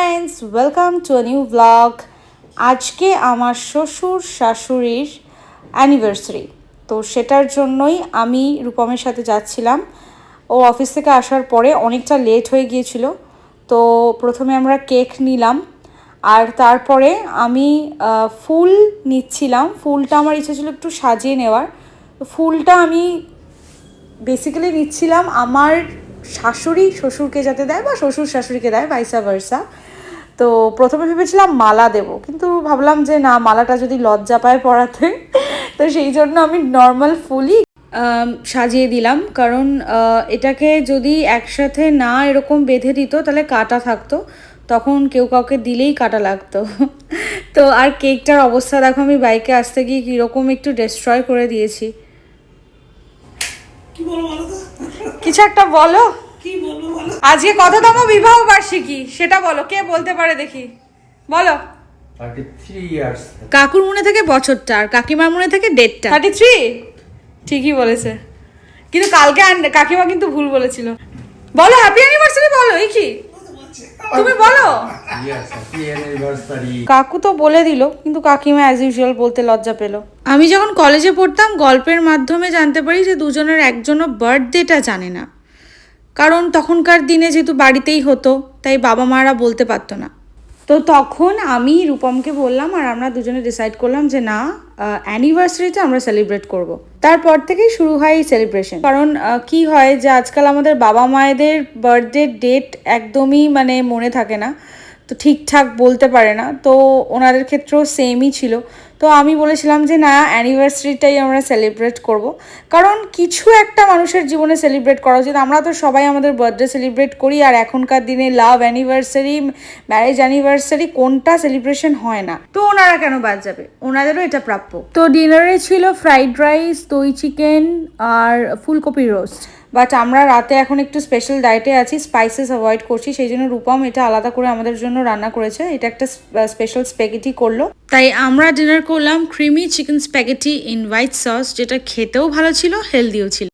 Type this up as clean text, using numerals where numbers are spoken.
Friends, welcome to a new blog. আজকে আমার শ্বশুর শাশুড়ির অ্যানিভার্সারি, তো সেটার জন্যই আমি রূপমের সাথে যাচ্ছিলাম। ও অফিস থেকে আসার পরে অনেকটা লেট হয়ে গিয়েছিল, তো প্রথমে আমরা কেক নিলাম আর তারপরে আমি ফুল নিচ্ছিলাম। ফুলটা আমার ইচ্ছে ছিল একটু সাজিয়ে নেওয়ার, তো ফুলটা আমি বেসিক্যালি নিচ্ছিলাম আমার শাশুড়ি শ্বশুরকে যাতে দেয় বা শ্বশুর শাশুড়িকে দেয়, ভাইসা ভার্সা। তো প্রথমে ভেবেছিলাম মালা দেব, কিন্তু ভাবলাম যে না, মালাটা যদি লজ্জা পায় পরাতে, তো সেই জন্য আমি নর্মাল ফুলই সাজিয়ে দিলাম। কারণ এটাকে যদি একসাথে না এরকম বেঁধে দিত তাহলে কাটা থাকতো, তখন কেউ কাউকে দিলেই কাটা লাগতো। তো আর কেকটার অবস্থা দেখো, আমি বাইকে আসতে গিয়ে কীরকম একটু ডিস্ট্রয় করে দিয়েছি। কিছু একটা বলো। আজকে কততম বিবাহ বার্ষিকী সেটা বলো, কে বলতে পারে দেখি, বলো। 33 ইয়ার্স। কাকুর মনে থেকে বছরটা আর কাকিমার মনে থেকে ডেটটা। 33 ঠিকই বলেছে, কিন্তু কালকে কাকিমা কিন্তু ভুল বলেছিল। বলো হ্যাপি অ্যানিভার্সারি বলো। এই কি তুমি বলো। কাকু তো বলে দিল, কিন্তু কাকিমা অ্যাজ ইউজুয়াল বলতে লজ্জা পেল। আমি যখন কলেজে পড়তাম গল্পের মাধ্যমে জানতে পারি যে দুজনের একজনও বার্থডেটা জানে না, কারণ তখনকার দিনে যেহেতু বাড়িতেই হতো তাই বাবা মারা বলতে পারতো না। তো তখন আমি রূপমকে বললাম আর আমরা দুজনে ডিসাইড করলাম যে না, অ্যানিভার্সারিটা আমরা সেলিব্রেট করব। তারপর থেকেই শুরু হয় এই সেলিব্রেশন। কারণ কি হয় যে আজকাল আমাদের বাবা মায়েদের বার্থডে ডেট একদমই মনে থাকে না, তো ঠিকঠাক বলতে পারে না। তো ওনাদের ক্ষেত্রেও সেমই ছিল। তো আমি বলেছিলাম যে না, অ্যানিভার্সারিটাই আমরা সেলিব্রেট করব, কারণ কিছু একটা মানুষের জীবনে সেলিব্রেট করা উচিত। আমরা তো সবাই আমাদের বার্থডে সেলিব্রেট করি, আর এখনকার দিনে লাভ অ্যানিভার্সারি, ম্যারেজ অ্যানিভার্সারি কোনটা সেলিব্রেশন হয় না, তো ওনারা কেন বাদ যাবে, ওনাদেরও এটা প্রাপ্য। তো ডিনারে ছিল ফ্রাইড রাইস, দই চিকেন আর ফুলকপি রোস্ট। বাট আমরা রাতে এখন একটু স্পেশাল ডায়েটে আছি, স্পাইসেস অ্যাভয়েড করছি, সেই জন্য রূপম এটা আলাদা করে আমাদের জন্য রান্না করেছে। এটা একটা স্পেশাল স্প্যাগেটি করলো, তাই আমরা ডিনার করলাম creamy chicken spaghetti in white sauce, যেটা খেতেও ভালো ছিল, হেলদিও ছিল।